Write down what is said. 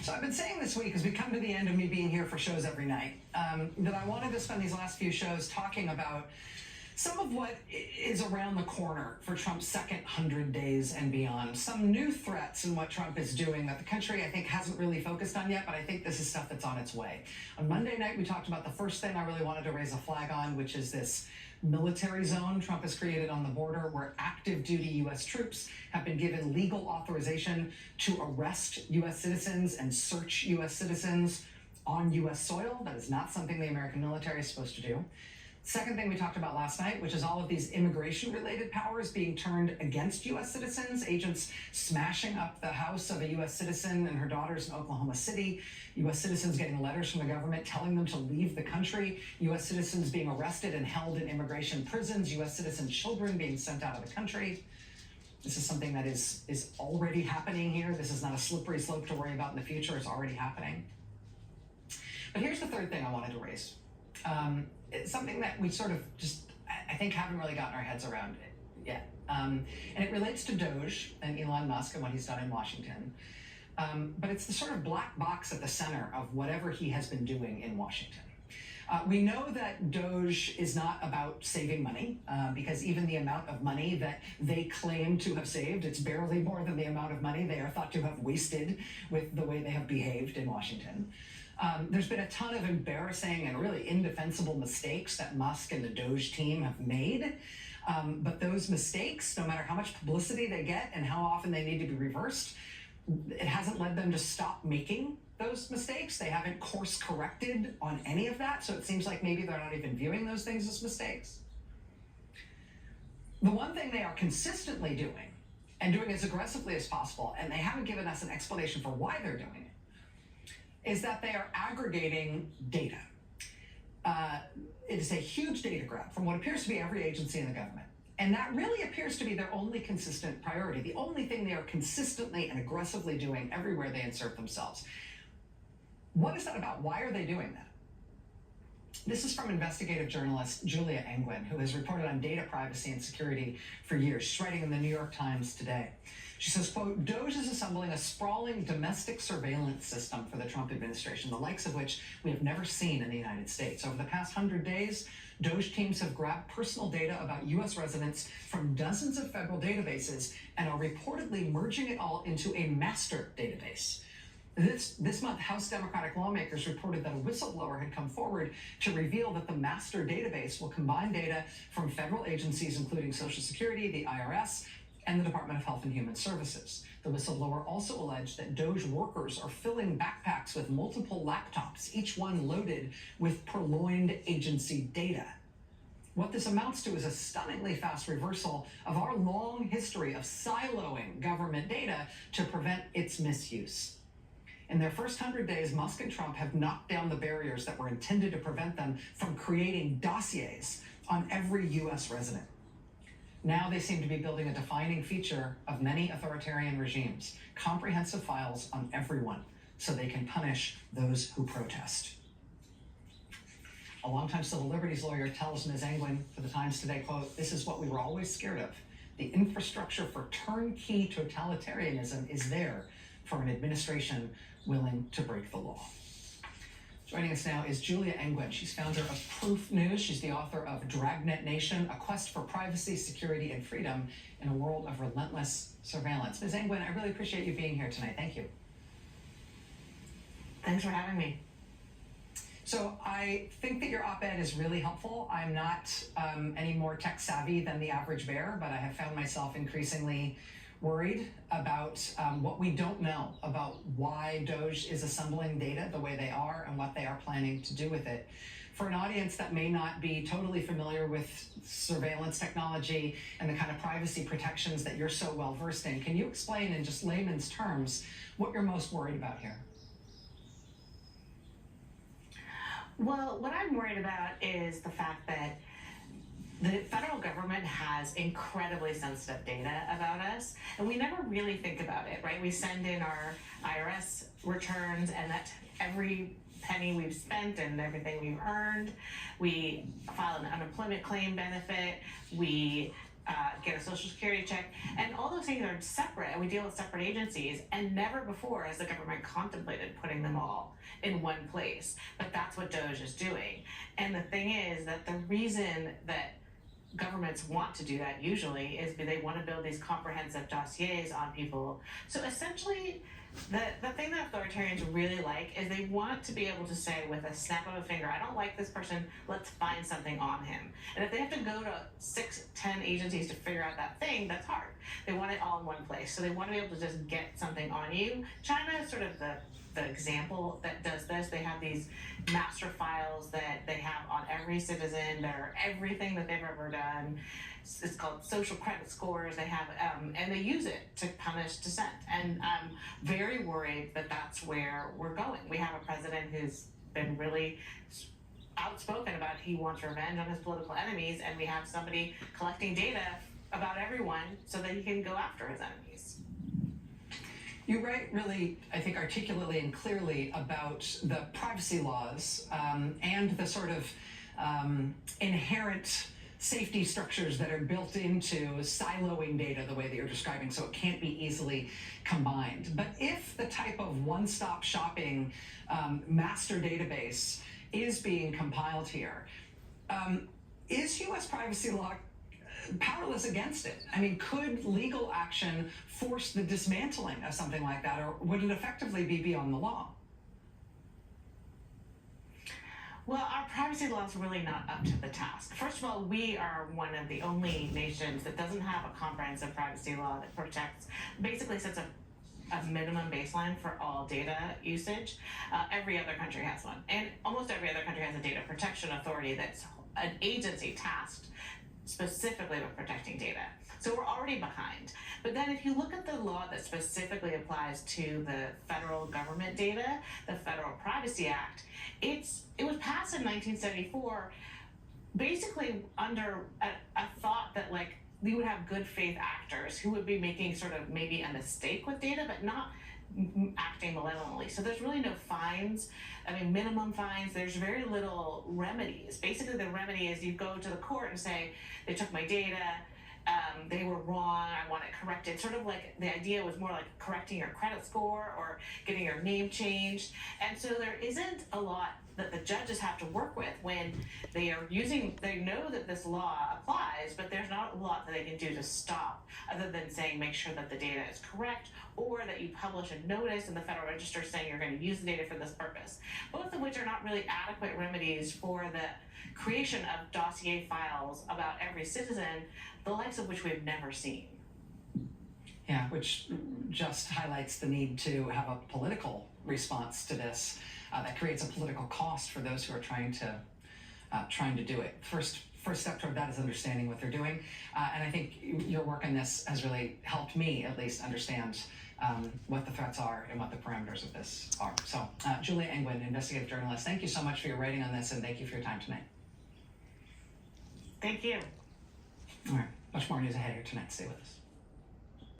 So I've been saying this week, as we come to the end of me being here for shows every night, that I wanted to spend these last few shows talking about some of what is around the corner for Trump's second 100 days and beyond. Some new threats in what Trump is doing that the country, I think, hasn't really focused on yet, but I think this is stuff that's on its way. On Monday night, we talked about the first thing I really wanted to raise a flag on, which is this military zone Trump has created on the border where active duty U.S. troops have been given legal authorization to arrest U.S. citizens and search U.S. citizens on U.S. soil. That is not something the American military is supposed to do. Second thing we talked about last night, which is all of these immigration-related powers being turned against U.S. citizens, agents smashing up the house of a U.S. citizen and her daughters in Oklahoma City, U.S. citizens getting letters from the government telling them to leave the country, U.S. citizens being arrested and held in immigration prisons, U.S. citizen children being sent out of the country. This is something that is already happening here. This is not a slippery slope to worry about in the future. It's already happening. But here's the third thing I wanted to raise. It's something that we sort of just, I think, haven't really gotten our heads around it yet. And it relates to Doge and Elon Musk and what he's done in Washington. But it's the sort of black box at the center of whatever he has been doing in Washington. We know that Doge is not about saving money, because even the amount of money that they claim to have saved, it's barely more than the amount of money they are thought to have wasted with the way they have behaved in Washington. There's been a ton of embarrassing and really indefensible mistakes that Musk and the Doge team have made. But those mistakes, no matter how much publicity they get and how often they need to be reversed, it hasn't led them to stop making those mistakes. They haven't course corrected on any of that. So it seems like maybe they're not even viewing those things as mistakes. The one thing they are consistently doing, and doing as aggressively as possible, and they haven't given us an explanation for why they're doing it, is that they are aggregating data. It is a huge data grab from what appears to be every agency in the government. And that really appears to be their only consistent priority, the only thing they are consistently and aggressively doing everywhere they insert themselves. What is that about? Why are they doing that? This is from investigative journalist Julia Angwin, who has reported on data privacy and security for years. She's writing in the New York Times today. She says, quote, Doge is assembling a sprawling domestic surveillance system for the Trump administration, the likes of which we have never seen in the United States. Over the past 100 days, Doge teams have grabbed personal data about U.S. residents from dozens of federal databases and are reportedly merging it all into a master database. This month, House Democratic lawmakers reported that a whistleblower had come forward to reveal that the master database will combine data from federal agencies, including Social Security, the IRS, and the Department of Health and Human Services. The whistleblower also alleged that Doge workers are filling backpacks with multiple laptops, each one loaded with purloined agency data. What this amounts to is a stunningly fast reversal of our long history of siloing government data to prevent its misuse. In their first 100 days, Musk and Trump have knocked down the barriers that were intended to prevent them from creating dossiers on every U.S. resident. Now they seem to be building a defining feature of many authoritarian regimes, comprehensive files on everyone, so they can punish those who protest. A longtime civil liberties lawyer tells Ms. Angwin for the Times today, quote, this is what we were always scared of. The infrastructure for turnkey totalitarianism is there for an administration willing to break the law. Joining us now is Julia Angwin. She's founder of Proof News. She's the author of Dragnet Nation, A Quest for Privacy, Security, and Freedom in a World of Relentless Surveillance. Ms. Angwin, I really appreciate you being here tonight. Thank you. Thanks for having me. So I think that your op-ed is really helpful. I'm not any more tech savvy than the average bear, but I have found myself increasingly worried about what we don't know about why Doge is assembling data the way they are and what they are planning to do with it. For an audience that may not be totally familiar with surveillance technology and the kind of privacy protections that you're so well versed in, can you explain in just layman's terms what you're most worried about here? Well, what I'm worried about is the fact that the federal government has incredibly sensitive data about us, and we never really think about it, right? We send in our IRS returns, and that's every penny we've spent and everything we've earned. We file an unemployment claim benefit. We get a social security check, and all those things are separate, and we deal with separate agencies, and never before has the government contemplated putting them all in one place. But that's what DOGE is doing. And the thing is that the reason that governments want to do that usually is they want to build these comprehensive dossiers on people. So essentially, the thing that authoritarians really like is they want to be able to say with a snap of a finger, I don't like this person, let's find something on him. And if they have to go to 6-10 agencies to figure out that thing, that's hard. They want it all in one place. So they want to be able to just get something on you. China is sort of the example that does this. They have these master files that they have on every citizen, that are everything that they've ever done. It's called social credit scores. They have, and they use it to punish dissent. And I'm very worried that that's where we're going. We have a president who's been really outspoken about he wants revenge on his political enemies, and we have somebody collecting data about everyone so that he can go after his enemies. You write really, I think, articulately and clearly about the privacy laws and the sort of inherent safety structures that are built into siloing data the way that you're describing, so it can't be easily combined. But if the type of one-stop shopping master database is being compiled here, is U.S. privacy law powerless against it? I mean, could legal action force the dismantling of something like that, or would it effectively be beyond the law? Well, our privacy law is really not up to the task. First of all, we are one of the only nations that doesn't have a comprehensive privacy law that protects, basically sets a minimum baseline for all data usage. Every other country has one. And almost every other country has a data protection authority that's an agency tasked specifically with protecting data. So we're already behind. But then if you look at the law that specifically applies to the federal government data, the Federal Privacy Act, it was passed in 1974 basically under a thought that like we would have good faith actors who would be making sort of maybe a mistake with data, but not acting malevolently. So there's really no fines. I mean, minimum fines. There's very little remedies. Basically, the remedy is you go to the court and say, they took my data, they were wrong, I want it corrected. Sort of like the idea was more like correcting your credit score or getting your name changed. And so there isn't a lot that the judges have to work with when they are they know that this law applies, but there's not a lot that they can do to stop other than saying make sure that the data is correct, or that you publish a notice in the Federal Register saying you're going to use the data for this purpose. Both of which are not really adequate remedies for the creation of dossier files about every citizen, the likes of which we've never seen. Yeah, which just highlights the need to have a political response to this that creates a political cost for those who are trying to do it. First step toward that is understanding what they're doing, and I think your work on this has really helped me at least understand what the threats are and what the parameters of this are. So, Julia Engwin, investigative journalist, thank you so much for your writing on this, and thank you for your time tonight. Thank you. All right, much more news ahead here tonight. Stay with us.